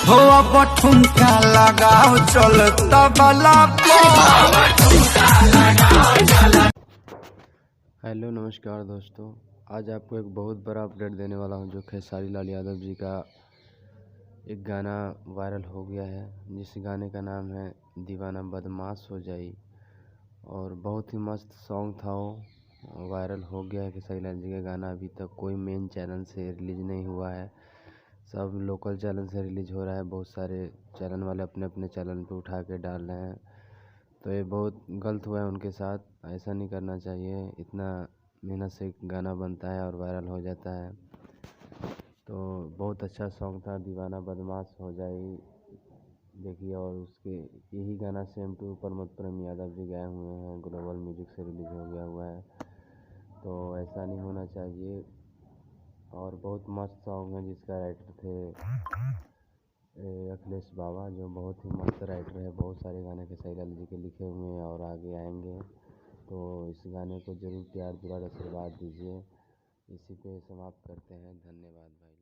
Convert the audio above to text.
हो अब ठुमका लगाओ चल तबला हेलो नमस्कार दोस्तों, आज आपको एक बहुत बड़ा अपडेट देने वाला हूं। जो खेसारी लाल यादव जी का एक गाना वायरल हो गया है, जिस गाने का नाम है दीवाना बदमाश हो जाई। और बहुत ही मस्त सॉन्ग था वो, वायरल हो गया है। खेसारी लाल जी का गाना अभी तक कोई मेन चैनल से रिलीज़ नहीं हुआ है, सब लोकल चैनल से रिलीज़ हो रहा है। बहुत सारे चैनल वाले अपने अपने चैनल पे उठा के डाल रहे हैं, तो ये बहुत गलत हुआ है उनके साथ। ऐसा नहीं करना चाहिए। इतना मेहनत से गाना बनता है और वायरल हो जाता है। तो बहुत अच्छा सॉन्ग था, दीवाना बदमाश हो जाए, देखिए। और उसके यही गाना सेम टू प्रमोद प्रेम यादव जी गाए हुए हैं, ग्लोबल म्यूजिक से रिलीज हो गया हुआ है। तो ऐसा नहीं होना चाहिए। और बहुत मस्त सॉन्ग है, जिसका राइटर थे अखिलेश बाबा, जो बहुत ही मस्त राइटर है। बहुत सारे गाने खेसारी लाल जी के लिखे हुए हैं और आगे आएंगे। तो इस गाने को ज़रूर प्यार दुलार आशीर्वाद दीजिए। इसी पे समाप्त करते हैं। धन्यवाद भाई।